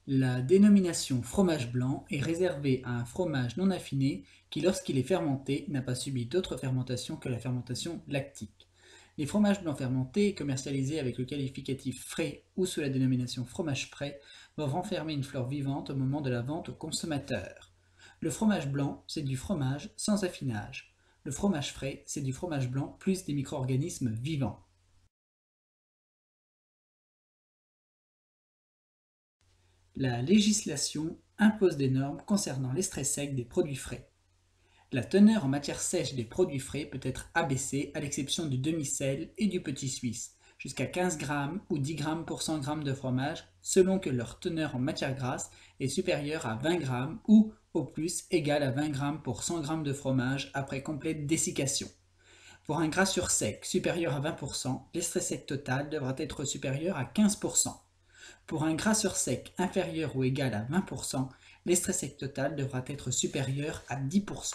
La dénomination fromage blanc est réservée à un fromage non affiné qui, lorsqu'il est fermenté, n'a pas subi d'autre fermentation que la fermentation lactique. Les fromages blancs fermentés, commercialisés avec le qualificatif frais ou sous la dénomination fromage frais, doivent renfermer une fleur vivante au moment de la vente au consommateur. Le fromage blanc, c'est du fromage sans affinage. Le fromage frais, c'est du fromage blanc plus des micro-organismes vivants. La législation impose des normes concernant l'extrait sec des produits frais. La teneur en matière sèche des produits frais peut être abaissée à l'exception du demi-sel et du petit suisse, jusqu'à 15 g ou 10 g pour 100 g de fromage, selon que leur teneur en matière grasse est supérieure à 20 g ou, au plus, égale à 20 g pour 100 g de fromage après complète dessiccation. Pour un gras sur sec supérieur à 20%, l'extrait sec total devra être supérieur à 15%. Pour un gras sur sec inférieur ou égal à 20%, l'extrait sec total devra être supérieur à 10%.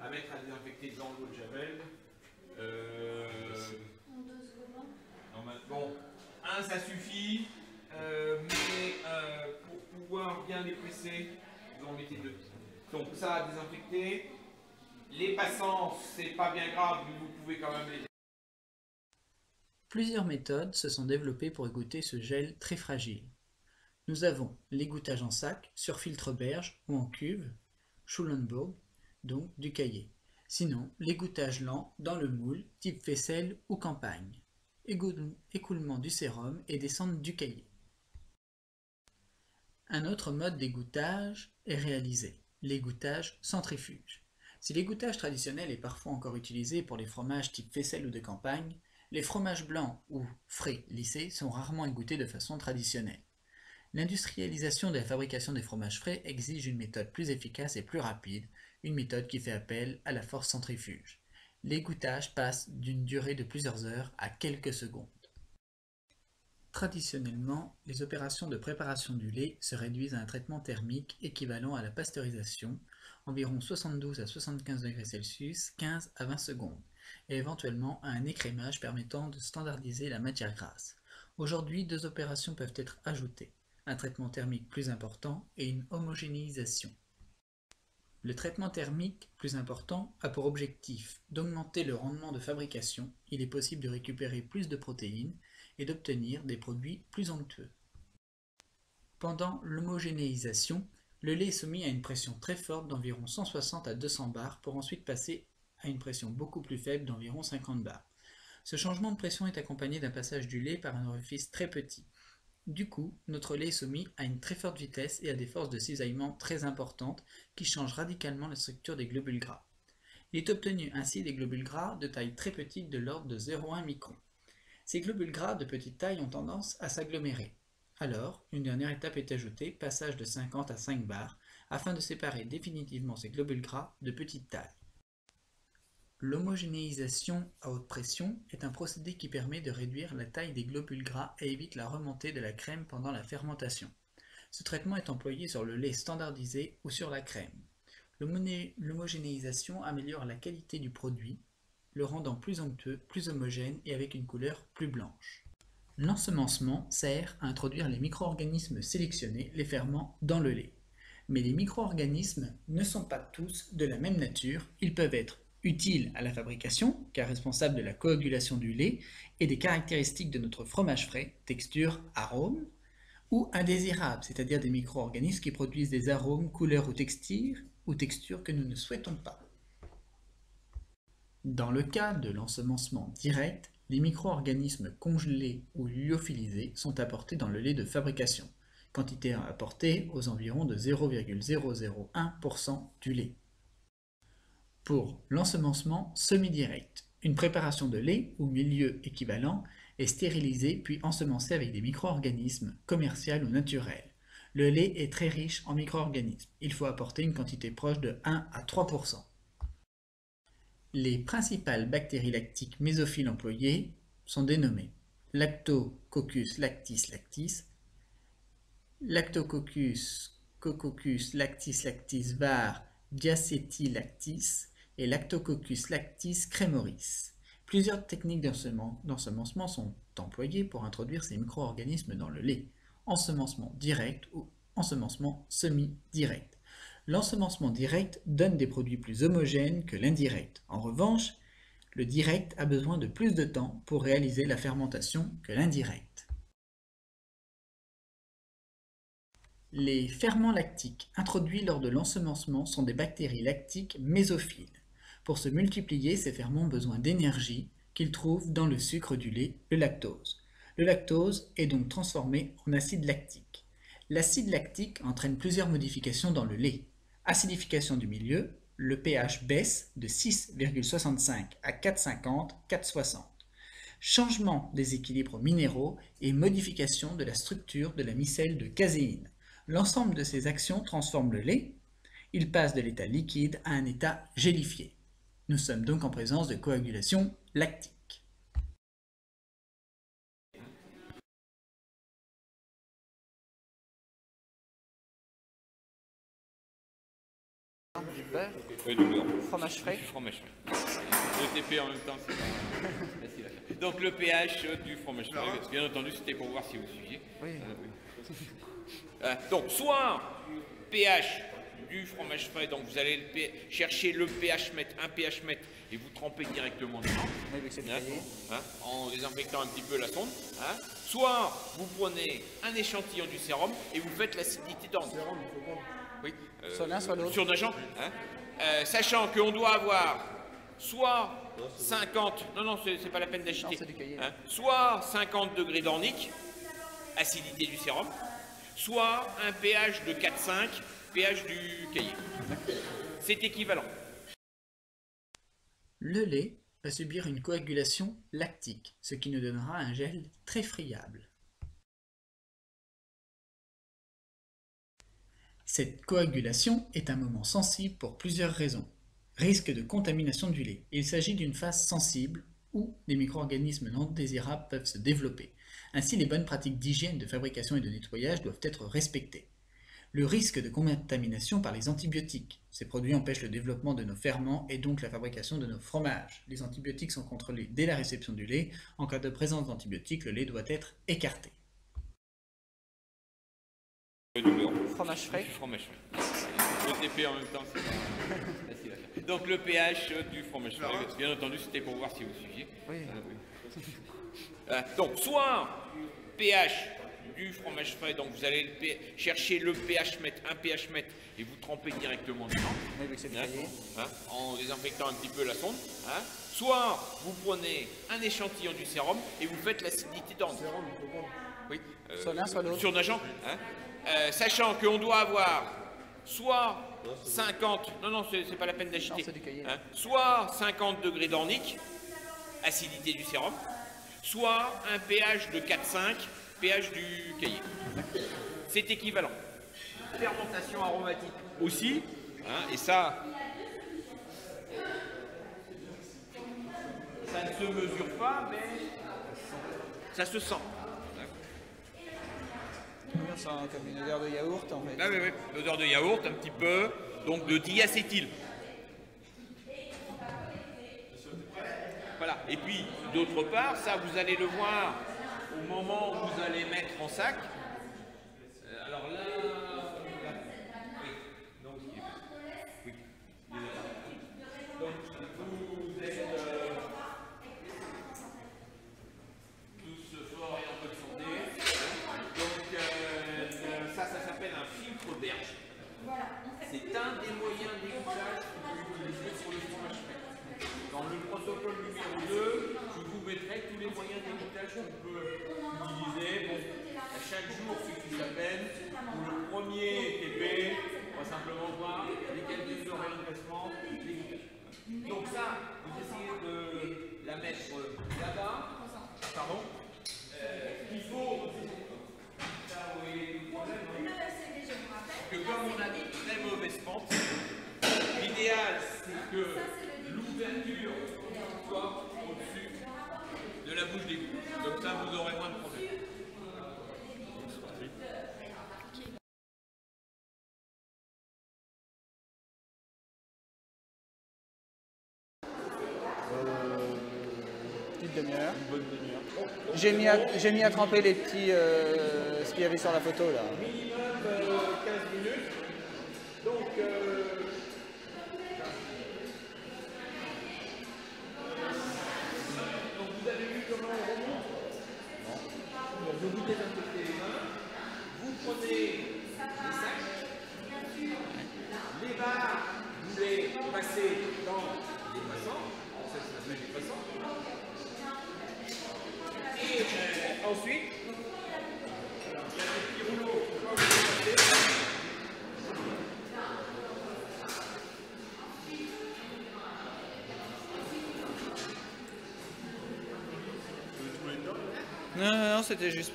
À mettre à désinfecter dans l'eau de Javel. Euh, bon, un ça suffit, mais pour pouvoir bien les presser, vous en mettez deux. Donc ça à désinfecter. Les passants, c'est pas bien grave, mais vous pouvez quand même les. Plusieurs méthodes se sont développées pour égoutter ce gel très fragile. Nous avons l'égouttage en sac, sur filtre berge ou en cuve, Schulenburg, donc du cahier. Sinon, l'égouttage lent dans le moule, type faisselle ou campagne. Écoulement du sérum et descente du cahier. Un autre mode d'égouttage est réalisé, l'égouttage centrifuge. Si l'égouttage traditionnel est parfois encore utilisé pour les fromages type faisselle ou de campagne, les fromages blancs ou frais lissés sont rarement égouttés de façon traditionnelle. L'industrialisation de la fabrication des fromages frais exige une méthode plus efficace et plus rapide, une méthode qui fait appel à la force centrifuge. L'égouttage passe d'une durée de plusieurs heures à quelques secondes. Traditionnellement, les opérations de préparation du lait se réduisent à un traitement thermique équivalent à la pasteurisation, environ 72 à 75 degrés Celsius, 15 à 20 secondes, et éventuellement à un écrémage permettant de standardiser la matière grasse. Aujourd'hui, deux opérations peuvent être ajoutées, un traitement thermique plus important et une homogénéisation. Le traitement thermique plus important a pour objectif d'augmenter le rendement de fabrication. Il est possible de récupérer plus de protéines et d'obtenir des produits plus onctueux. Pendant l'homogénéisation, le lait est soumis à une pression très forte d'environ 160 à 200 bars pour ensuite passer à une pression beaucoup plus faible d'environ 50 bars. Ce changement de pression est accompagné d'un passage du lait par un orifice très petit. Du coup, notre lait est soumis à une très forte vitesse et à des forces de cisaillement très importantes qui changent radicalement la structure des globules gras. Il est obtenu ainsi des globules gras de taille très petite de l'ordre de 0,1 micron. Ces globules gras de petite taille ont tendance à s'agglomérer. Alors, une dernière étape est ajoutée, passage de 50 à 5 bars, afin de séparer définitivement ces globules gras de petite taille. L'homogénéisation à haute pression est un procédé qui permet de réduire la taille des globules gras et évite la remontée de la crème pendant la fermentation. Ce traitement est employé sur le lait standardisé ou sur la crème. L'homogénéisation améliore la qualité du produit, le rendant plus onctueux, plus homogène et avec une couleur plus blanche. L'ensemencement sert à introduire les micro-organismes sélectionnés, les ferments, dans le lait. Mais les micro-organismes ne sont pas tous de la même nature. Ils peuvent être utiles à la fabrication, car responsables de la coagulation du lait et des caractéristiques de notre fromage frais, texture, arôme, ou indésirables, c'est-à-dire des micro-organismes qui produisent des arômes, couleurs ou textures que nous ne souhaitons pas. Dans le cas de l'ensemencement direct, les micro-organismes congelés ou lyophilisés sont apportés dans le lait de fabrication, quantité apportée aux environs de 0,001% du lait. Pour l'ensemencement semi-direct, une préparation de lait ou milieu équivalent est stérilisée puis ensemencée avec des micro-organismes commerciaux ou naturels. Le lait est très riche en micro-organismes. Il faut apporter une quantité proche de 1 à 3%. Les principales bactéries lactiques mésophiles employées sont dénommées Lactococcus lactis lactis, Lactococcus coccus lactis lactis var diacetylactis, et Lactococcus lactis cremoris. Plusieurs techniques d'ensemencement sont employées pour introduire ces micro-organismes dans le lait. Ensemencement direct ou ensemencement semi-direct. L'ensemencement direct donne des produits plus homogènes que l'indirect. En revanche, le direct a besoin de plus de temps pour réaliser la fermentation que l'indirect. Les ferments lactiques introduits lors de l'ensemencement sont des bactéries lactiques mésophiles. Pour se multiplier, ces ferments ont besoin d'énergie qu'ils trouvent dans le sucre du lait, le lactose. Le lactose est donc transformé en acide lactique. L'acide lactique entraîne plusieurs modifications dans le lait. Acidification du milieu, le pH baisse de 6,65 à 4,50, 4,60. Changement des équilibres minéraux et modification de la structure de la micelle de caséine. L'ensemble de ces actions transforme le lait. Il passe de l'état liquide à un état gélifié. Nous sommes donc en présence de coagulation lactique. Du beurre, Oui, du beurre. fromage frais. Du fromage frais. Le TP en même temps, c'est pas facile à faire. Donc le pH du fromage frais, bien entendu, c'était pour voir si vous suiviez. Oui. Donc soit pH du fromage frais, donc vous allez chercher le pH mètre, un pH mètre, et vous trempez directement dedans, Oui, oui, c'est le cahier. en désinfectant un petit peu la sonde. Soit vous prenez un échantillon du sérum et vous faites l'acidité dans le sérum. Oui. Soit l'un, soit l'autre. Surnageant. Sachant qu'on doit avoir soit 50, non, c'est pas la peine d'agiter, Non, c'est du cahier. soit 50 degrés d'ornique, acidité du sérum, soit un pH de 4,5, pH du cahier. C'est équivalent. Le lait va subir une coagulation lactique, ce qui nous donnera un gel très friable. Cette coagulation est un moment sensible pour plusieurs raisons. Risque de contamination du lait. Il s'agit d'une phase sensible où des micro-organismes non désirables peuvent se développer. Ainsi, les bonnes pratiques d'hygiène, de fabrication et de nettoyage doivent être respectées. Le risque de contamination par les antibiotiques. Ces produits empêchent le développement de nos ferments et donc la fabrication de nos fromages. Les antibiotiques sont contrôlés dès la réception du lait. En cas de présence d'antibiotiques, le lait doit être écarté. Du beurre. Fromage frais. Du fromage frais. Le TP en même temps, c'est pas facile à faire. Donc le pH du fromage frais, bien entendu, c'était pour voir si vous suiviez. Oui. Donc soit pH du fromage frais, donc vous allez chercher le pH mètre, un pH mètre, et vous trempez directement dedans, Oui, oui, c'est le cahier. en désinfectant un petit peu la sonde. Soit vous prenez un échantillon du sérum et vous faites l'acidité dans le sérum. Oui. Soit l'un, soit l'autre. Surnageant. Sachant qu'on doit avoir soit 50, non, c'est pas la peine d'agiter, Non, c'est du cahier. soit 50 degrés d'ornique, acidité du sérum, soit un pH de 4,5, pH du cahier. C'est équivalent. Fermentation aromatique aussi, et ça ne se mesure pas, mais ça se sent. On sent comme une odeur de yaourt en fait. Oui, l'odeur de yaourt un petit peu, donc de diacétyl. Voilà. Et puis, d'autre part, ça vous allez le voir au moment où vous allez mettre en sac. Alors là, oui. Donc, oui. Donc vous êtes tous forts et un peu de santé. Donc ça s'appelle un filtre berge. C'est un des moyens d'égouttage que vous utilisez sur le fromage frais. Dans le protocole numéro 2, je vous mettrai tous les moyens d'égouttage qu'on peut utiliser. Bon, à chaque jour suffit sa peine. Pour le premier TP, on va simplement voir les calculs de réemplacement, l'égouttage. Donc ça, vous essayez de la mettre là-bas. Pardon. Il faut que comme on a de très mauvaises pentes, l'idéal c'est que l'ouverture soit au-dessus de la bouche d'égout. Comme ça vous aurez moins de problèmes. Petite demi-heure. Une bonne demi-heure. J'ai mis à tremper les petits, ce qu'il y avait sur la photo là. Minimum 15 minutes. Donc, vous avez vu comment on remonte? Non. Donc, vous désinfectez les mains. Vous prenez les sacs. Les barres, vous les passez dans les passants. Ça s'appelle les passants. Et ensuite, il y a des petits rouleaux. Non, c'était juste.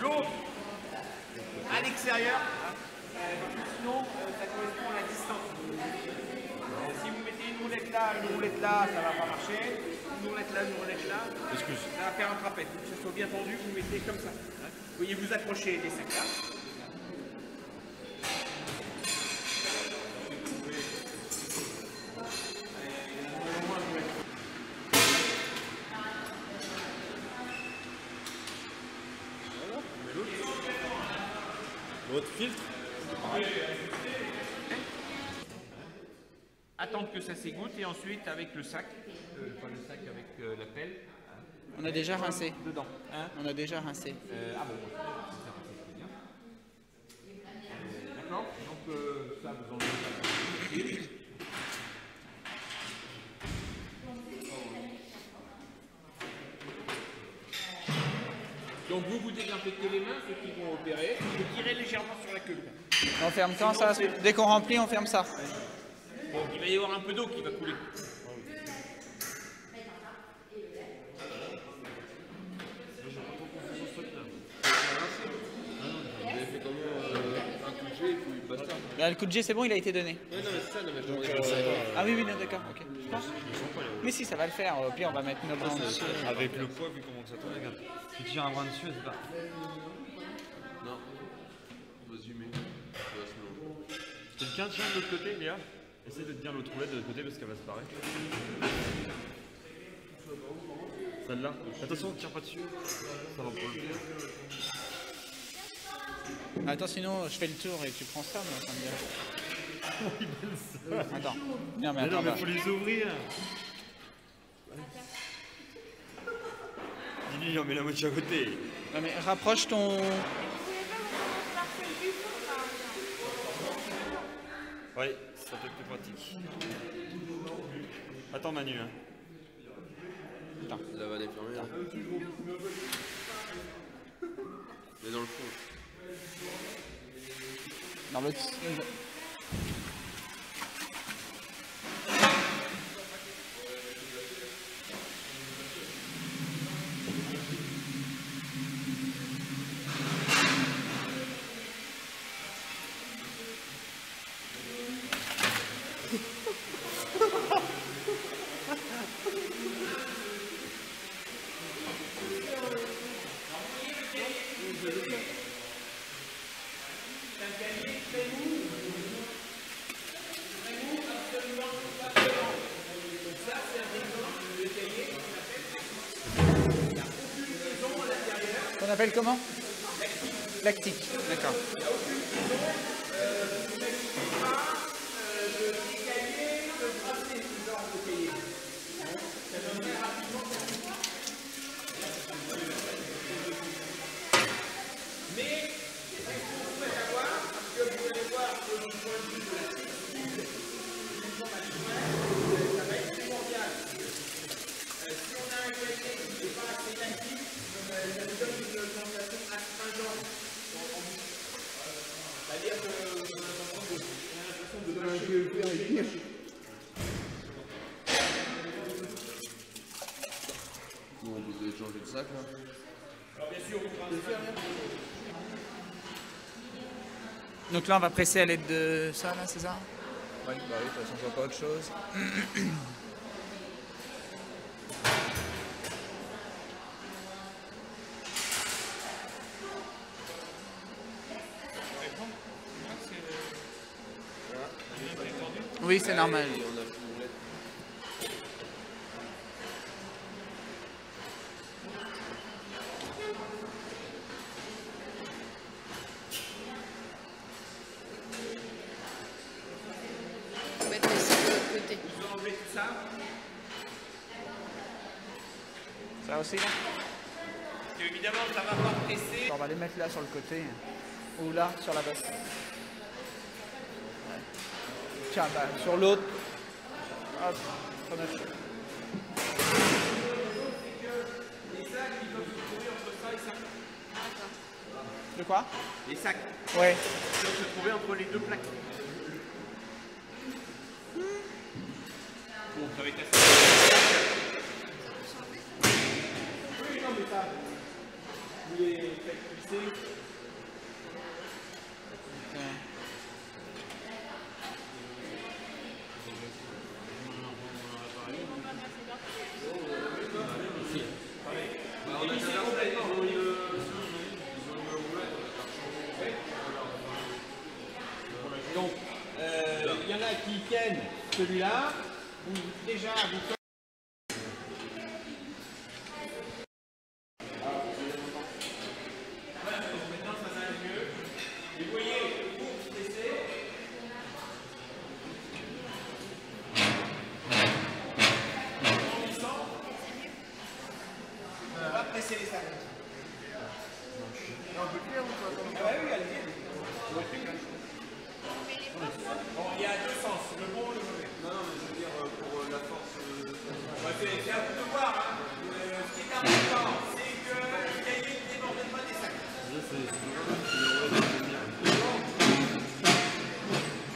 L'eau à l'extérieur, sinon ça correspond à la distance. Si vous mettez une roulette là, ça ne va pas marcher. Une roulette là, Excuse. ça va faire un trapèze. Pour que ce soit bien tendu, vous mettez comme ça. Vous voyez, vous accrochez les sacs là. Votre filtre? Attendre que ça s'égoutte et ensuite avec le sac, pas le sac avec la pelle. On a déjà rincé. Dedans. Hein On a déjà rincé. Ah bon, c'est bien. D'accord. Donc ça, vous enlevez ça. Donc vous désinfectez les mains, ceux qui vont opérer, vous tirez légèrement sur la queue. On ferme quand ça? Dès qu'on remplit, on ferme ça. Bon, il va y avoir un peu d'eau qui va couler. Là, le coup de jet, c'est bon, il a été donné. Ouais, non, mais c'est ça, non, mais je demandais Ah oui, non, d'accord, ok. Mais si, ça va le faire. Puis on va mettre nos bras dessus. avec le poids, vu comment ça tourne, regarde. Tu tires un brin dessus, c'est pas. Non. Vas-y, mais. Quelqu'un tient de l'autre côté, Léa. Essaye de tenir l'autre roulette de l'autre côté parce qu'elle va se barrer. Celle-là. Attention, tire pas dessus. Ça va pour le faire. Attends, sinon, je fais le tour et tu prends ça, moi, ça me dirait. Attends. Non, mais Mais attends, non, mais bah. faut les ouvrir. Dis-lui, on met la moitié à côté. Non, mais rapproche ton. Ouais, ça peut être plus pratique. Attends, Manu. Hein. Attends. La vanne est fermée. Là. Mais dans le fond. Dans l'autre. On appelle comment? Lactique. D'accord. Bon, vous devez changer de sac là. Donc là, on va presser à l'aide de ça, là, c'est ça? Oui, bah oui, de toute façon, je vois pas autre chose. Oui, c'est normal. Et on a fait une roulette. On va mettre le sac de l'autre côté. Vous enlevez tout ça. Ça aussi là? Parce que évidemment, ça va pas presser. On va les mettre là sur le côté. Ou là, sur la bosse. Tiens, bah, sur l'autre. Hop, on a fait. Les sacs, ils peuvent se trouver entre ça et ça. De quoi? Les sacs, Ouais. ils peuvent se trouver entre les deux plaques. Bon, ça va être assez. Oui, non, mais ça. Vous les faites glisser. Donc, il y en a qui tiennent celui-là, ou déjà vous faites. Voilà, donc maintenant ça va mieux. Et vous voyez, vous laissez. En glissant, on va presser les sacs. On peut plus ou quoi? Ah ouais, oui, allez-y. Bon, il y a deux sens, le bon ou le mauvais. Non, non, mais je veux dire pour la force. Ouais, c'est à vous de voir. Hein. Ce qui est important, c'est que le cahier ne déborde pas des sacs.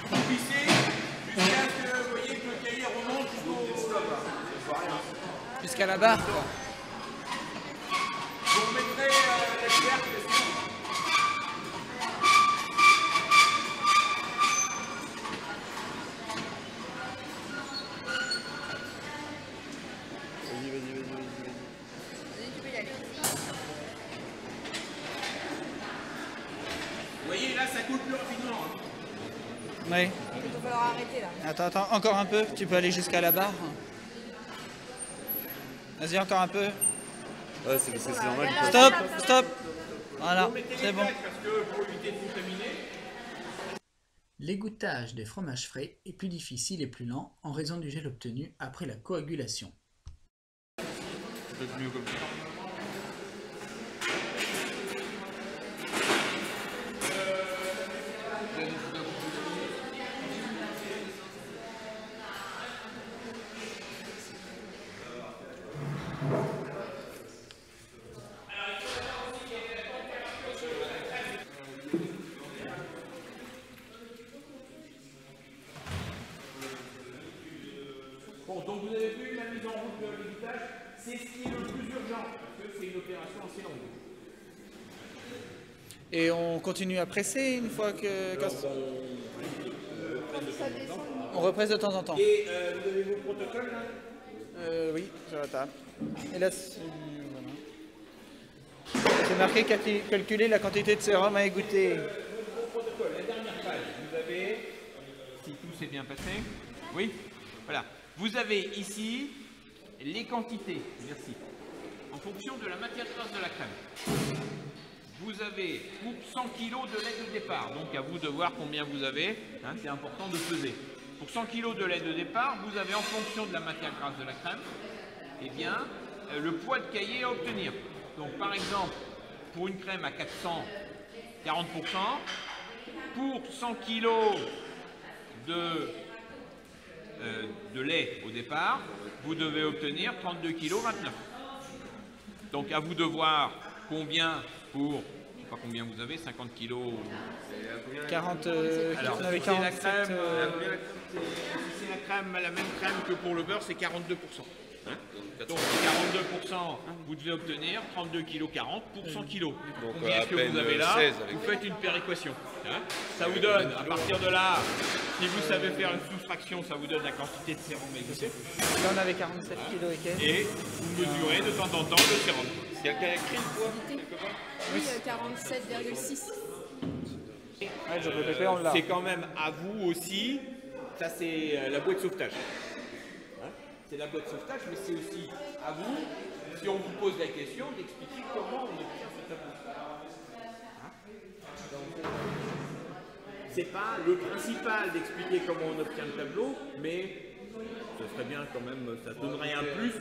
Vous glissez jusqu'à ce que vous voyez que le cahier remonte jusqu'au stop. Jusqu'à la barre, quoi. Vous remettrez la couvercle. Vas-y, tu peux y aller. Vous voyez, là, ça coule plus rapidement. Hein. Oui. Il va falloir arrêter là. Attends, encore un peu. Tu peux aller jusqu'à la barre. Vas-y, encore un peu. Ouais, c'est parce que c'est normal. Stop. Voilà, Vous mettez c'est les bon. plaques parce que pour éviter de contaminer. L'égouttage des fromages frais est plus difficile et plus lent en raison du gel obtenu après la coagulation. C'est peut-être mieux comme ça. Bon, donc vous avez vu la mise en route de l'évitage, c'est ce qui est le plus urgent, parce que c'est une opération assez longue. Et on continue à presser une fois que... On represse de temps en temps. Et vous avez vos protocoles là? Oui, sur la table. Et là, c'est voilà. C'est marqué calculer la quantité de sérum à égoutter. Vos protocoles, la dernière page, vous avez, si tout s'est bien passé, oui, voilà. Vous avez ici les quantités, merci, en fonction de la matière grasse de la crème. Vous avez pour 100 kg de lait de départ, donc à vous de voir combien vous avez, hein, c'est important de peser. Pour 100 kg de lait de départ, vous avez en fonction de la matière grasse de la crème, eh bien, le poids de cahier à obtenir. Donc par exemple, pour une crème à 400, 40%, pour 100 kg de lait au départ, vous devez obtenir 32 kg 29. Donc à vous de voir combien pour, je ne sais pas combien vous avez, 50 kg. 40, Alors, on avait c'est la 47, crème, si c'est la crème, la même crème que pour le beurre, c'est 42%. Hein, donc 42%, vous devez obtenir 32 kg 40 pour 100 kg. Combien est-ce que vous avez là? Vous faites une péréquation. Hein, ça vous donne, à partir de là, si vous savez faire une soustraction, ça vous donne la quantité de sérum à égoutter. Là, on avait 47 kg et quelques. Et vous mesurez de temps en temps le sérum. Quelqu'un a écrit le poids? Oui, 47,6. Ouais, je répète, on l'a. C'est quand même à vous aussi Ça, c'est la boîte de sauvetage. Hein, c'est la boîte de sauvetage, mais c'est aussi à vous, si on vous pose la question, d'expliquer comment on obtient ce tableau. Hein, c'est pas le principal d'expliquer comment on obtient le tableau, mais ce serait bien quand même, ça donnerait un plus,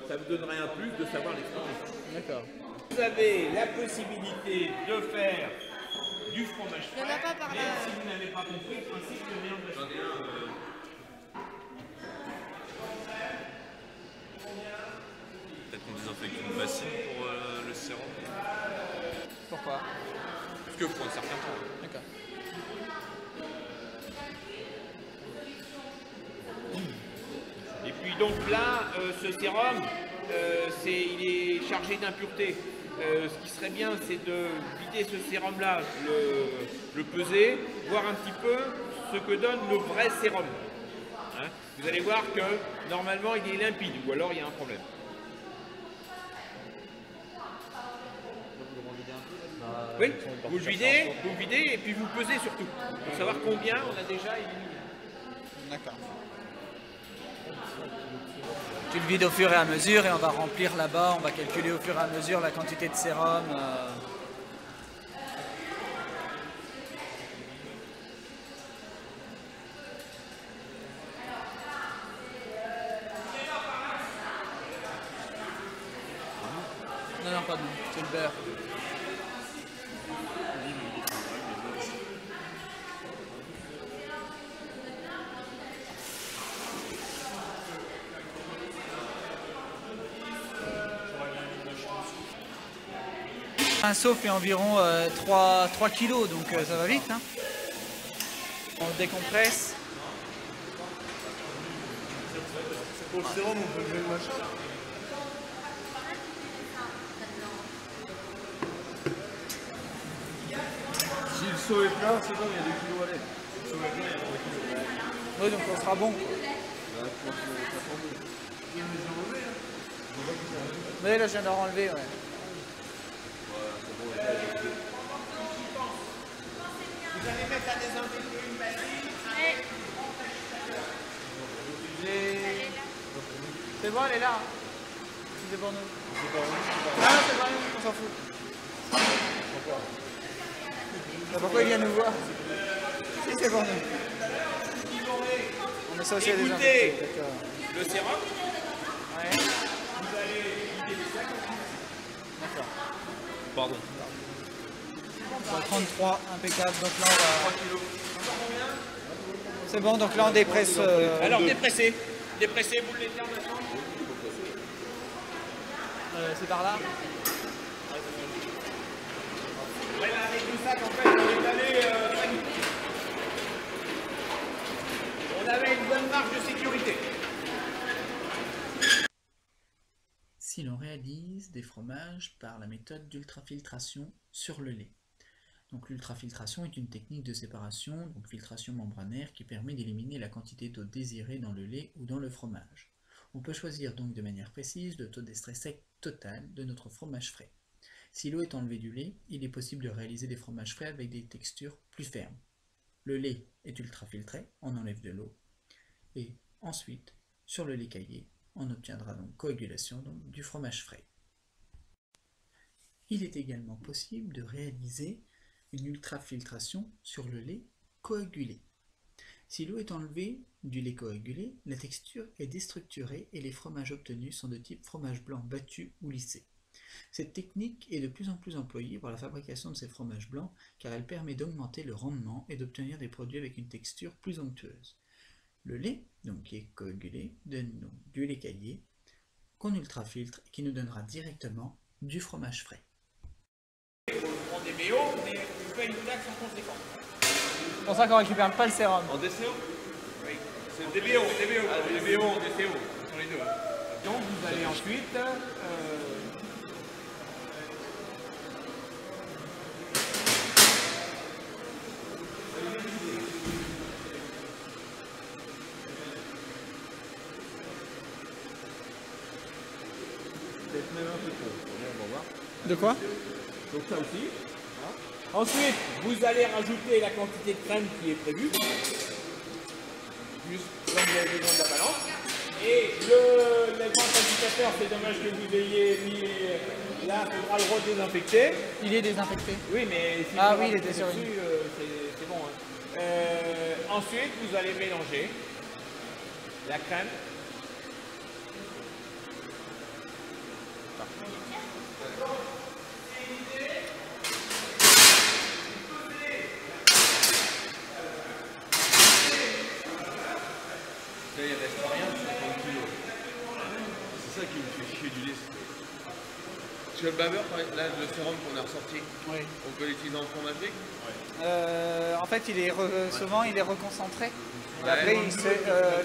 ça vous donnerait un plus de savoir l'expliquer. D'accord. Vous avez la possibilité de faire du fromage Il y en a pas par frais, là. même si vous n'avez pas compris le principe de rien de J'en ai un. Peut-être qu'on désinfecte une bassine pour le sérum. Pourquoi? Parce qu'il faut un certain temps. D'accord. Et puis donc là, ce sérum, il est chargé d'impuretés. Ce qui serait bien, c'est de vider ce sérum-là, le peser, voir un petit peu ce que donne le vrai sérum. Hein, vous allez voir que normalement il est limpide, ou alors il y a un problème. Oui, vous le videz et puis vous pesez surtout, pour savoir combien on a déjà éliminé. D'accord. Tu le vides au fur et à mesure et on va remplir là-bas, on va calculer au fur et à mesure la quantité de sérum. Non, non, pas de nous, c'est le beurre. Un seau fait environ 3 kg, donc ça va vite. Hein. On décompresse. C'est pour le sérum, on peut lever le machin là. Si le seau est plein, c'est bon, il y a 2 kilos à l'aide. Si le seau est plein, il y a 3 kilos. Oui, donc on sera bon. Quoi. Bah, je pense que ça prend mieux. Il y a des enlevés, hein. Oui, là je viens de renlever, ouais. Vous allez mettre à désinfecter une bassine. C'est bon, elle est là. C'est pour nous. Ah, c'est pas nous, on s'en fout. Pourquoi il vient nous voir? Si, c'est pour nous. On met ça aussi à désinfecter. D'accord. Le sérum, Ouais. vous allez vider les sacs. D'accord. Pardon. 33, impeccable. Donc là, on va... C'est bon, donc là, on dépresse... Alors dépressez, boule d'éther maintenant. c'est par là. Ouais, là, avec le sac, en fait, on est allé très vite. On avait une bonne marge de sécurité. Si l'on réalise des fromages par la méthode d'ultrafiltration sur le lait. Donc l'ultrafiltration est une technique de séparation, donc filtration membranaire, qui permet d'éliminer la quantité d'eau désirée dans le lait ou dans le fromage. On peut choisir donc de manière précise le taux d'extrait sec total de notre fromage frais. Si l'eau est enlevée du lait, il est possible de réaliser des fromages frais avec des textures plus fermes. Le lait est ultrafiltré, on enlève de l'eau, et ensuite, sur le lait caillé, on obtiendra donc coagulation donc, du fromage frais. Il est également possible de réaliser une ultrafiltration sur le lait coagulé. Si l'eau est enlevée du lait coagulé, la texture est déstructurée et les fromages obtenus sont de type fromage blanc battu ou lissé. Cette technique est de plus en plus employée pour la fabrication de ces fromages blancs car elle permet d'augmenter le rendement et d'obtenir des produits avec une texture plus onctueuse. Le lait, donc qui est coagulé, donne donc du lait caillé qu'on ultrafiltre et qui nous donnera directement du fromage frais. On prend des BO, mais on fait une taxe en conséquence. C'est pour ça qu'on récupère pas le sérum. En DCO? Oui, c'est des BO, des BO, des CO, ce sont les deux. Donc vous allez ensuite Peut-être même un peu trop. On va voir. De quoi? donc ça aussi. Ensuite, vous allez rajouter la quantité de crème qui est prévue. plus, donc vous avez besoin de la balance. Et le grand indicateur, c'est dommage que vous ayez mis. Là, il faudra le redésinfecter. Il est désinfecté. Oui, mais si Ah vous oui, il rajoutez était sur une. dessus, c'est bon. Hein. Ensuite, vous allez mélanger la crème. Là, il reste rien, 50 kilos. C'est ça qui me fait chier du lait. Parce que le baveur, là, le sérum qu'on a ressorti, Oui. on peut l'utiliser en fromagerie. En fait, souvent, il est reconcentré. Et Ouais. après,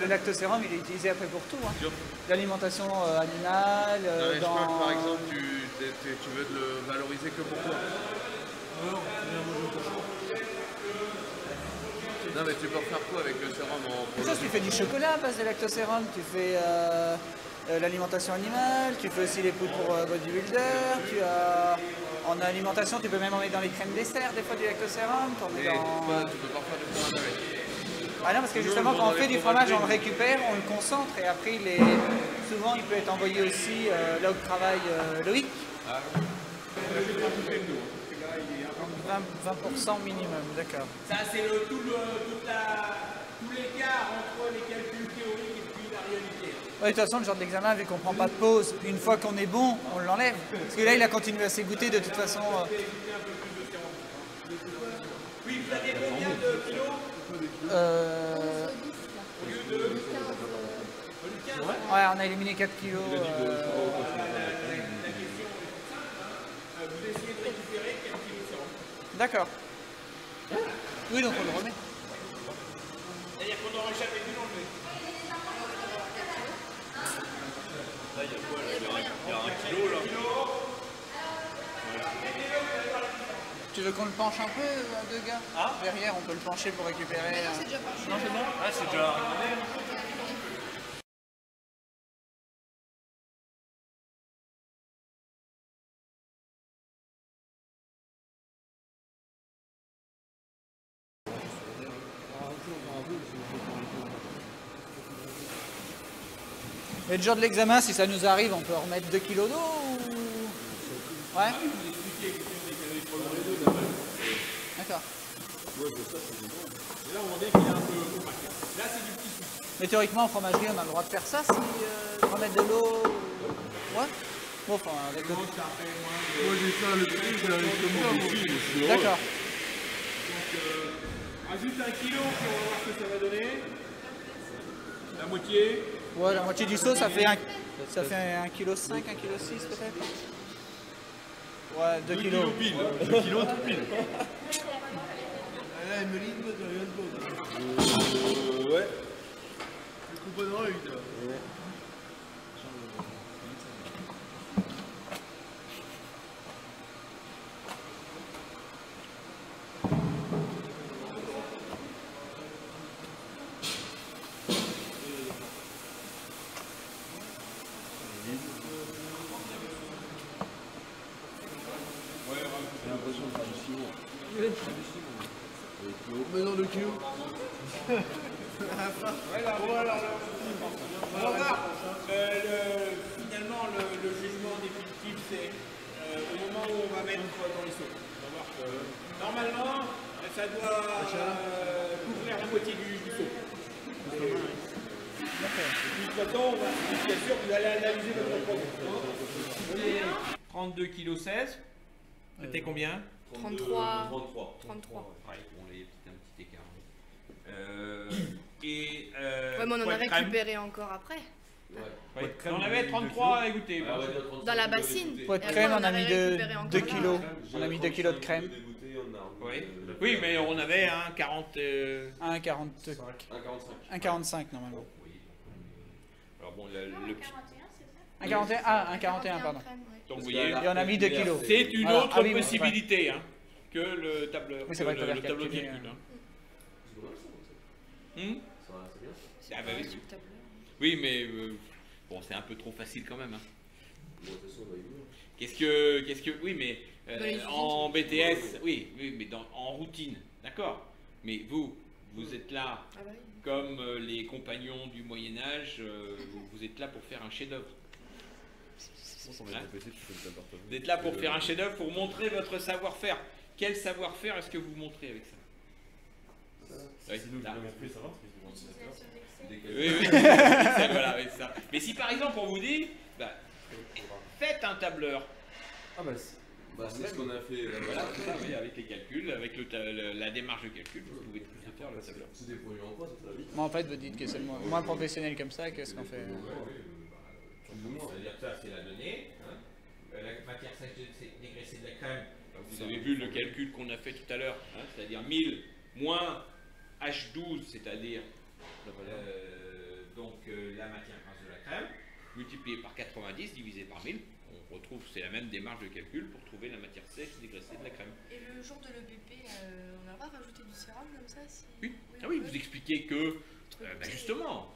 le lactosérum, il est utilisé après pour tout. Hein. Sûr. L'alimentation animale, Non, mais je crois que par dans... exemple, tu veux le valoriser que pour toi. Non, mais tu peux refaire quoi avec le sérum en Ça, tu fais du chocolat à base de lactosérum, tu fais l'alimentation animale, tu fais aussi les poudres pour bodybuilder, tu as... En alimentation, tu peux même en mettre dans les crèmes dessert, des fois du lactosérum, t'en mets Et dans... tu peux pas refaire du fromage avec. Ah non, parce que justement, quand on fait du fromage, on le récupère, on le concentre, et après, souvent, il peut être envoyé aussi là où travaille Loïc. Ah. 20% minimum, d'accord. Ça, c'est tout l'écart entre les calculs théoriques et puis la réalité. Ouais, de toute façon, le genre d'examen, vu qu'on prend pas de pause, une fois qu'on est bon, on l'enlève. Parce que là, il a continué à s'égoutter de toute façon. Oui, vous avez combien de kilos Ouais, on a éliminé 4 kilos. Vous essayez de récupérer 4 kilos de sérum. D'accord. Oui, donc on le remet. C'est-à-dire qu'on n'aurait jamais pu l'enlever. Là, il y a quoi? Il y a 1 kilo là. Tu veux qu'on le penche un peu, deux gars? Derrière, on peut le pencher pour récupérer. C'est déjà penché. Non, c'est bon? Ah, c'est déjà arrivé. Et le jour de l'examen, si ça nous arrive, on peut remettre 2 kilos d'eau ou... Ouais. D'accord. Là, on voit bien qu'il est un peu compact. Là, c'est du petit souci. Mais théoriquement, en fromagerie, on a le droit de faire ça, si remettre de l'eau. Ouais. Bon, enfin, avec le... Moi j'ai ça, le prix, c'est justement du prix. D'accord. Rajoute 1 kilo, puis on va voir ce que ça va donner. La moitié. Ouais, la moitié du seau, ça fait 1 kg, 1,5 kg, 1,6 kg peut-être. Ouais, 2 kilos. Pile, 2 kilos tout pile. Là, Emeline, tu regardes pas. Ouais. Le coup dans l'œil, toi. J'ai l'impression que c'est du ciment. Mais non, le kilo. Finalement, le jugement définitif, c'est au moment où on va mettre dans les seaux. On va voir que normalement, ça doit couvrir la moitié du seau. Et puis, de toute façon, bien sûr, vous allez analyser votre produit. 32,16 kg. C'était combien? 33. 33. 33. Ouais, bon, là, il y a un petit écart. Ouais, mais on en a poids de crème. récupéré encore après. Ouais. On avait 33 à égoutter. Dans la bassine. Poids de Et après, crème, on a mis récupéré encore 2 là. kilos. On a mis 2 kilos de crème. Oui, mais on avait un 40. 1,45 normalement. Alors bon, le petit. 1,41 Ah, 1,41 pardon. Donc vous voyez, Et on a mis 2 kilos. c'est une Voilà. autre Ah oui, possibilité hein, que le tableur. Oui, c'est vrai que le t'as tableau de calculé, calcul. Hein. Ah bah oui. Sur le tableur. Oui, mais bon, c'est un peu trop facile quand même. Hein. Qu'est-ce que, oui, mais Dans les usines, en BTS, oui, mais en routine, d'accord. Mais vous, Vous êtes là, Ah bah oui. comme les compagnons du Moyen-Âge, vous êtes là pour faire un chef-d'œuvre. Hein? Vous êtes là pour faire un chef-d'œuvre, pour montrer votre savoir-faire. Quel savoir-faire est-ce que vous montrez avec ça? Oui, là. Oui, voilà, oui, ça. Mais si par exemple on vous dit, bah, faites un tableur. Ah bah c'est ce qu'on a fait. Voilà, c'est ça, oui, avec les calculs, avec la démarche de calcul, vous pouvez tout faire le tableur. C'est des produits en quoi, ça va vite. Moi, en fait, vous dites que c'est moins professionnel comme ça que ce qu'on fait. C'est-à-dire que ça, c'est la donnée. Hein. La matière sèche dégraissée de la crème. Vous avez vu le calcul qu'on a fait tout à l'heure. Hein, c'est-à-dire 1000 moins H12, c'est-à-dire la matière grasse de la crème, multiplié par 90, divisé par 1000. On retrouve, c'est la même démarche de calcul pour trouver la matière sèche dégraissée de la crème. Et le jour de l'EBP, on a le droit de rajouter du sérum comme ça si... Oui, ah oui, vous expliquez que, justement,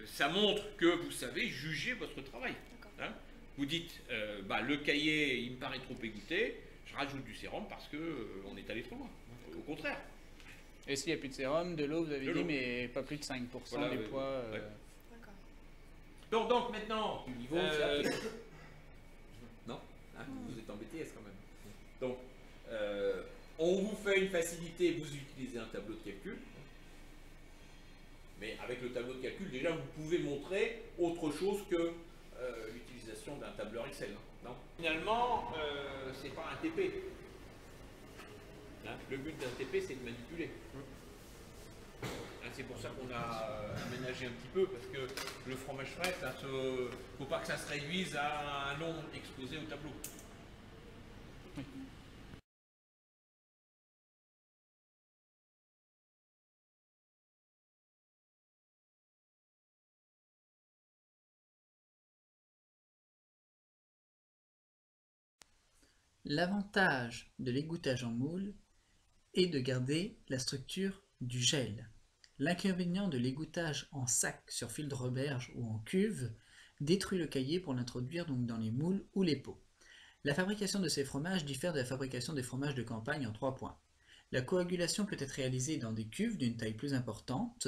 ça montre que vous savez juger votre travail. Hein. Vous dites, le cahier, il me paraît trop égoutté, je rajoute du sérum parce qu'on est allé trop loin. Au contraire. Et s'il n'y a plus de sérum, de l'eau, vous avez De dit, l'eau. mais pas plus de 5% Voilà, des poids. ouais. D'accord. Donc maintenant, Niveau, c'est non, hein, vous êtes embêté quand même. Donc, on vous fait une facilité, vous utilisez un tableau de calcul. Mais avec le tableau de calcul, déjà, vous pouvez montrer autre chose que l'utilisation d'un tableur Excel. Non. Finalement, c'est pas un TP. Hein, le but d'un TP, c'est de manipuler. Hein, c'est pour ça qu'on a aménagé un petit peu, parce que le fromage frais, il ne faut pas que ça se réduise à un nom exposé au tableau. L'avantage de l'égouttage en moule est de garder la structure du gel. L'inconvénient de l'égouttage en sac sur fil de Roberge ou en cuve détruit le cahier pour l'introduire donc dans les moules ou les pots. La fabrication de ces fromages diffère de la fabrication des fromages de campagne en 3 points. La coagulation peut être réalisée dans des cuves d'une taille plus importante.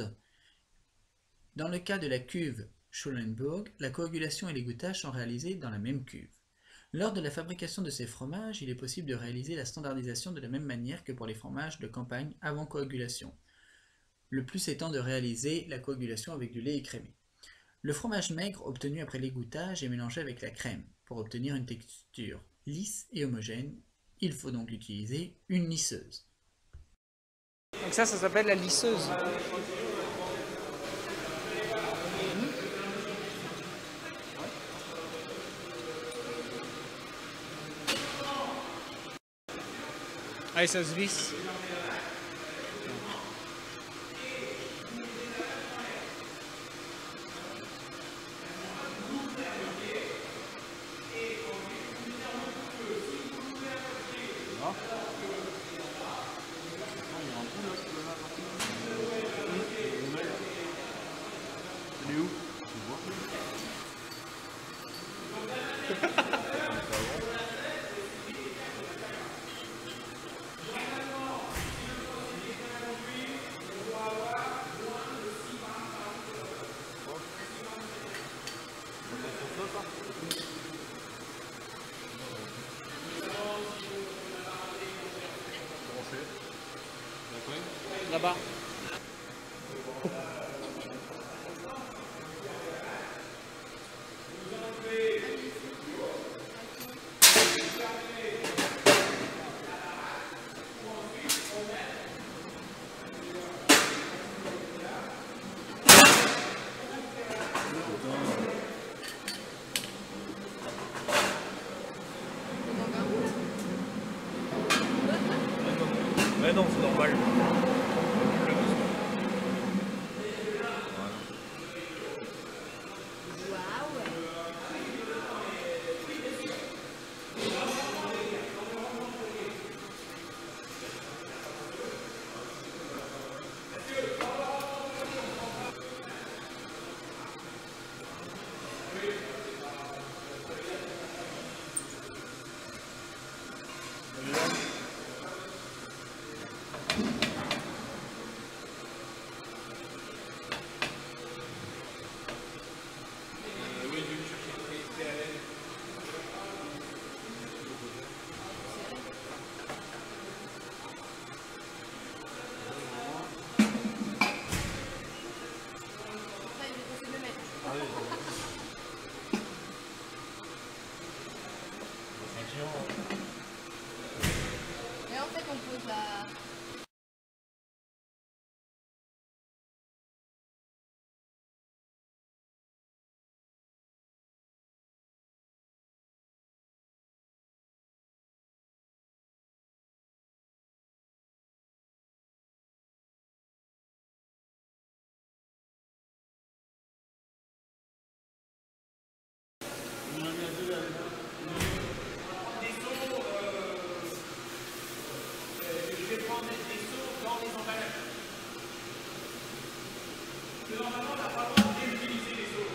Dans le cas de la cuve Schulenburg, la coagulation et l'égouttage sont réalisés dans la même cuve. Lors de la fabrication de ces fromages, il est possible de réaliser la standardisation de la même manière que pour les fromages de campagne avant coagulation. Le plus étant de réaliser la coagulation avec du lait écrémé. Le fromage maigre obtenu après l'égouttage est mélangé avec la crème. Pour obtenir une texture lisse et homogène, il faut donc utiliser une lisseuse. Donc ça s'appelle la lisseuse. Ah, et ça se visse. Il est où? Là-bas. Ouais, non, c'est normal. Bah, Je vais prendre des seaux dans les emballages. Parce que normalement, on n'a pas le droit de réutiliser les seaux.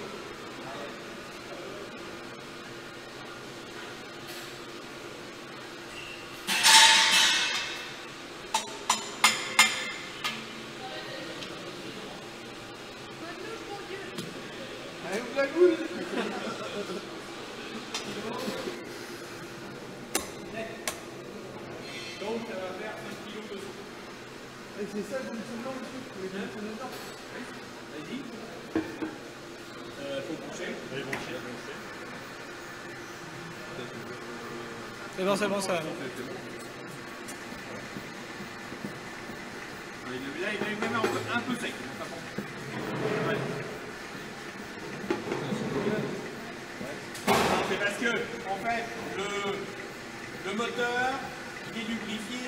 Allez, ouvre la goule. Donc, ça va faire 5 kg de seaux. Et c'est ça le fonctionnement aussi, pour les dimensions dedans. Vas-y. Faut brancher. C'est bon, c'est bon, ça. Là, il va même un peu sec. Ouais. C'est parce que, en fait, le moteur, il est lubrifié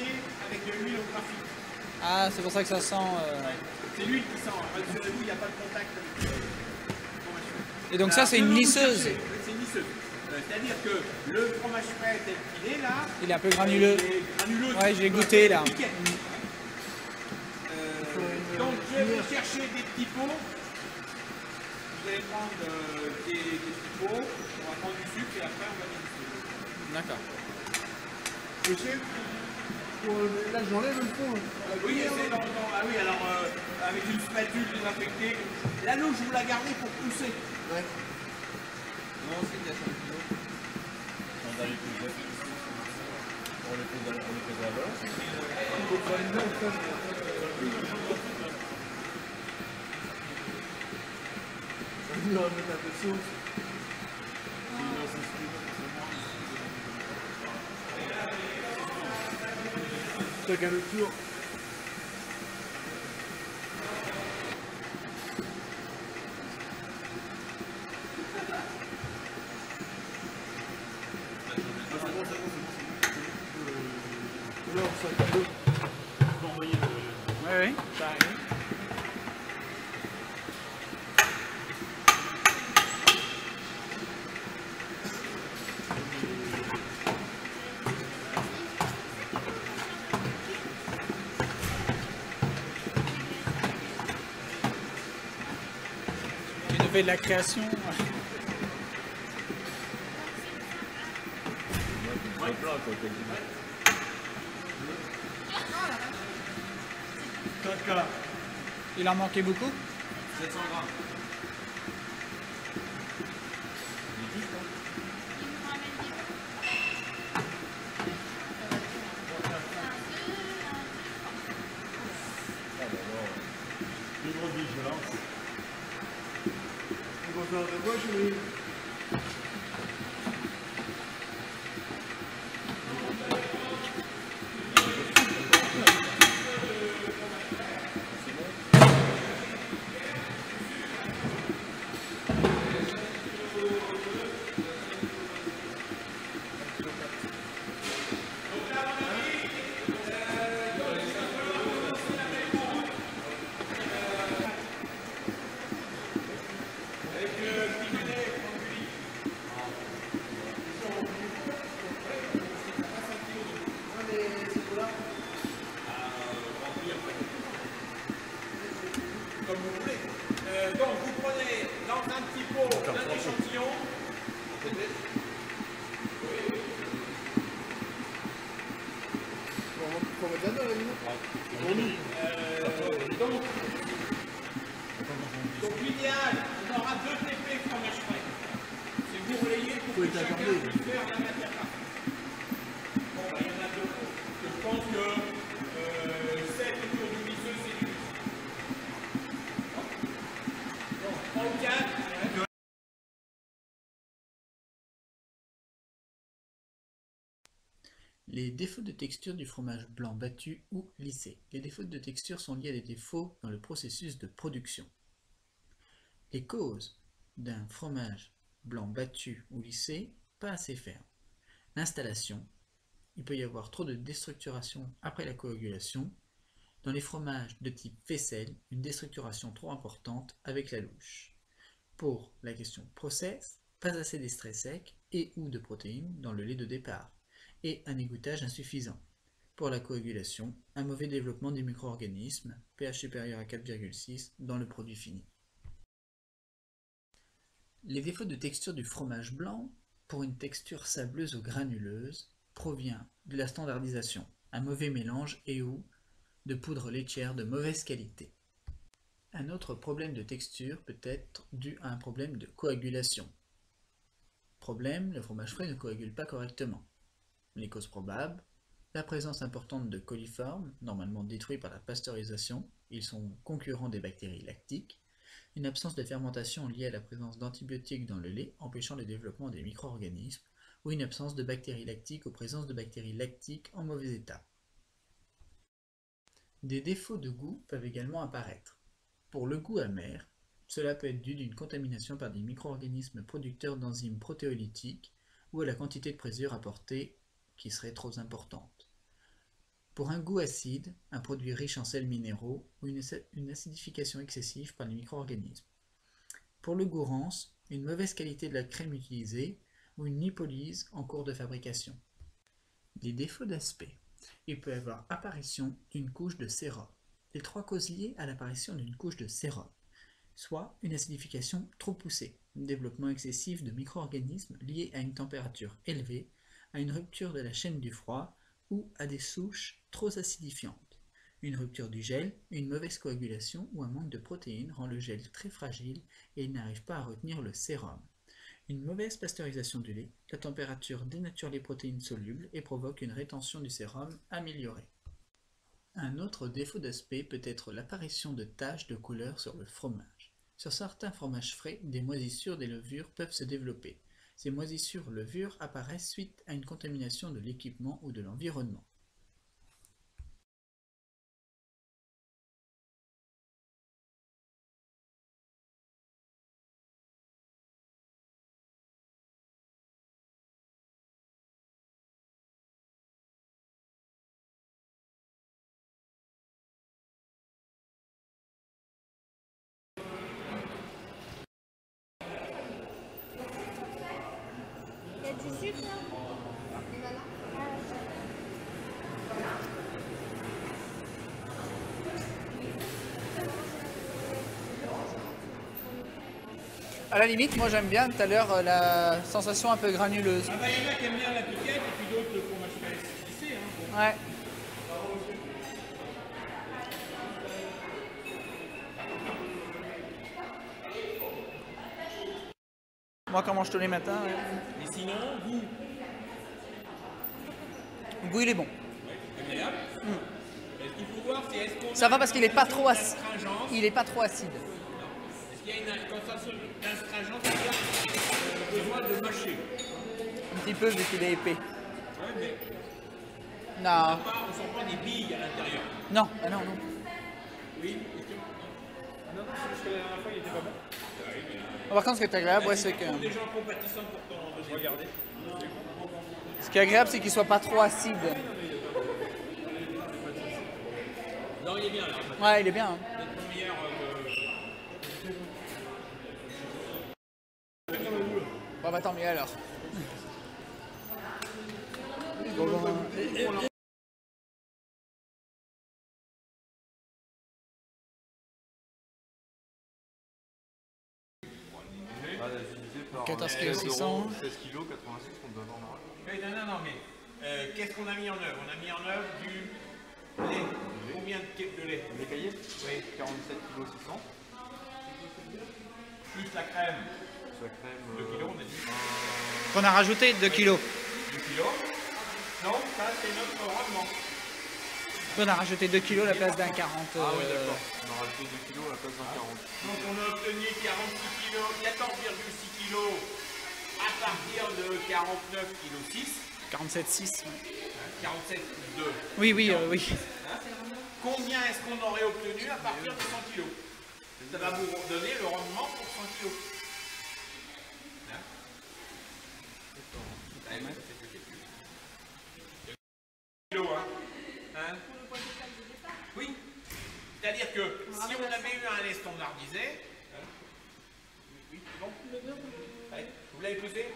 avec de l'huile au graphite. Ah, c'est pour ça que ça sent... C'est l'huile qui sent. Parce que sur le bout, il n'y a pas de contact avec le fromage. Et donc ça, c'est une lisseuse. C'est une lisseuse. C'est-à-dire que le fromage frais tel qu'il est là, Il est un peu granuleux. il est granuleux. Ouais, j'ai goûté là. Donc je vais chercher des petits pots. Vous allez prendre des petits pots. On va prendre du sucre et après on va mettre du sucre. D'accord. Le chef, là j'enlève le fond. Oui, c'est ah oui, alors avec une spatule désinfectée. L'anneau, je vous la gardez pour pousser. Ouais. Non, c'est qu'il y a 5 kilos. On a les plus on les pose là-bas. Il faut faire une dent, ça. On va mettre un peu de sauce. Chacun le tour. Alors, 5 kilos. Oui, oui, ça arrive. Tu nous fais de la création. Caca. Il en manquait beaucoup? 700 grammes. Une grosse vigilance. On va faire de quoi, chérie? Comme vous voulez. Donc vous prenez dans un petit pot un échantillon. Faut mettre là-dedans, la limite. Donc l'idéal, on aura 2 TP fromage frais. C'est vous relayez pour Faut que être chacun accordé. puisse faire la matière parfaite. Bon, bah, il y en a 2. Je pense que 7 autour du glisseux, c'est du glisseux. Donc 3 ou 4. Les défauts de texture du fromage blanc battu ou lissé. Les défauts de texture sont liés à des défauts dans le processus de production. Les causes d'un fromage blanc battu ou lissé, pas assez ferme. L'installation. Il peut y avoir trop de déstructuration après la coagulation. Dans les fromages de type faisselle, une déstructuration trop importante avec la louche. Pour la question process, pas assez d'extrait sec et ou de protéines dans le lait de départ et un égouttage insuffisant. Pour la coagulation, un mauvais développement des micro-organismes, pH supérieur à 4,6 dans le produit fini. Les défauts de texture du fromage blanc, pour une texture sableuse ou granuleuse, provient de la standardisation, un mauvais mélange et ou de poudre laitière de mauvaise qualité. Un autre problème de texture peut être dû à un problème de coagulation. Problème, le fromage frais ne coagule pas correctement. Les causes probables, la présence importante de coliformes, normalement détruits par la pasteurisation, ils sont concurrents des bactéries lactiques, une absence de fermentation liée à la présence d'antibiotiques dans le lait empêchant le développement des micro-organismes, ou une absence de bactéries lactiques ou présence de bactéries lactiques en mauvais état. Des défauts de goût peuvent également apparaître. Pour le goût amer, cela peut être dû d'une contamination par des micro-organismes producteurs d'enzymes protéolytiques ou à la quantité de présure apportée qui serait trop importante. Pour un goût acide, un produit riche en sels minéraux ou une acidification excessive par les micro-organismes. Pour le goût rance, une mauvaise qualité de la crème utilisée ou une lipolyse en cours de fabrication. Les défauts d'aspect. Il peut y avoir apparition d'une couche de sérum. Les trois causes liées à l'apparition d'une couche de sérum, soit une acidification trop poussée, un développement excessif de micro-organismes liés à une température élevée, à une rupture de la chaîne du froid ou à des souches trop acidifiantes. Une rupture du gel, une mauvaise coagulation ou un manque de protéines rend le gel très fragile et il n'arrive pas à retenir le sérum. Une mauvaise pasteurisation du lait, la température dénature les protéines solubles et provoque une rétention du sérum améliorée. Un autre défaut d'aspect peut être l'apparition de taches de couleur sur le fromage. Sur certains fromages frais, des moisissures des levures peuvent se développer. Ces moisissures-levures apparaissent suite à une contamination de l'équipement ou de l'environnement. Il y a du sucre là? À la limite, moi j'aime bien tout à l'heure la sensation un peu granuleuse. Ah bah il y en a qui aiment bien la piquette et puis d'autres le fromage lissé. Hein, bon. Ouais. Moi quand je mange tous les matins, ouais. Et sinon, goût, Le goût il est bon. agréable. Ce qu'il faut voir, c'est est-ce qu'on Ça a va parce qu'il est pas trop acide. d'astringence. Il est pas trop acide. Est-ce qu'il y a une sensation d'astringence, c'est-à-dire besoin de mâcher? Un petit peu vu qu'il est épais. Ouais, mais Non. on sent pas des billes à l'intérieur. Non, ah non, non. Oui, question? Non, c'est juste que la dernière fois, il était pas bon. Par contre, ce qui est agréable, ouais, c'est que. Des gens compatissants pour t'en regarder. Ce qui est agréable, c'est qu'il soit pas trop acide. Non, il est bien là. Ouais, il est bien. Hein. Peut-être meilleur Bon, bah tant mieux alors. Ah, là, divisé par 14 16 kg 600. 16 kg 86 qu'on doit vendre. non, mais qu'est-ce qu'on a mis en œuvre? On a mis en œuvre du lait. Combien de lait? Les cahiers Oui. 47 kg 600. Plus la crème. La crème. 2 kilos, on a dit. Qu'on a rajouté 2 kilos. 2 kilos. Non, ça c'est notre rendement. On a rajouté 2 kilos à la place d'un 40. Ah oui, d'accord. On a rajouté 2 kg à la place d'un 40. Donc on a obtenu 46 kilos, 14,6 kilos à partir de 49,6 kg. 47,6. 47,2. Oui, oui, oui. Combien est-ce qu'on aurait obtenu à partir de 100 kg? Ça va vous donner le rendement pour 100 kg. Hein? Hein? Oui. C'est-à-dire que si on avait eu un lait standardisé, hein? Oui, c'est bon. Ouais. Vous l'avez pesé?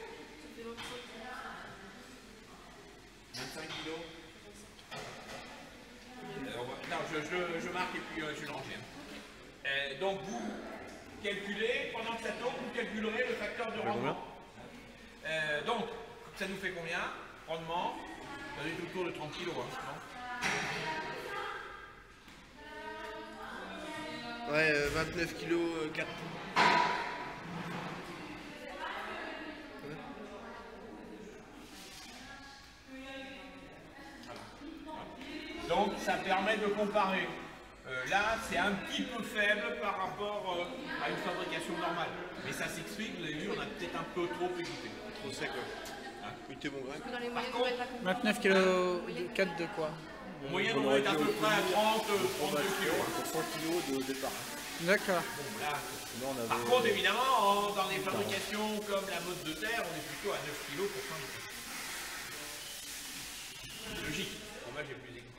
25 kg. Non, je marque et puis je le range. Donc vous calculez, pendant que ça tourne, vous calculerez le facteur de rendement. Donc, ça nous fait combien? Rendement, ça est autour de 30 kg. Non, Ouais, 29 kg 4. donc ça permet de comparer. Là, c'est un petit peu faible par rapport à une fabrication normale. Mais ça s'explique, vous avez vu, on a peut-être un peu trop écouté. Trop sec, ouais. Goûtez mon grain. Dans les Par moyennes, contre, on va être à combien? 29 kg 4 de quoi? En moyenne, on va être à peu près à 32 kg. Pour 100 kg de départ. D'accord. Là. Là, on avait... Par contre, évidemment, dans les fabrications comme la mode de terre, on est plutôt à 9 kg pour 100 litres. C'est logique. Pour moi, j'ai plus écouté.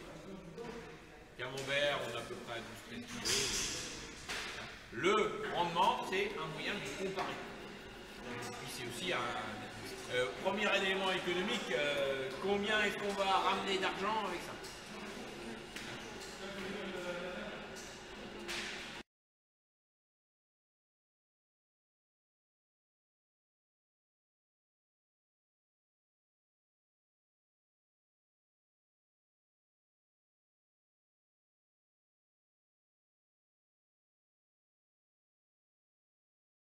Camembert, on est à peu près à 12 kg. Le rendement, c'est un moyen de comparer. Et puis c'est aussi un premier élément économique. Combien est-ce qu'on va ramener d'argent avec ça?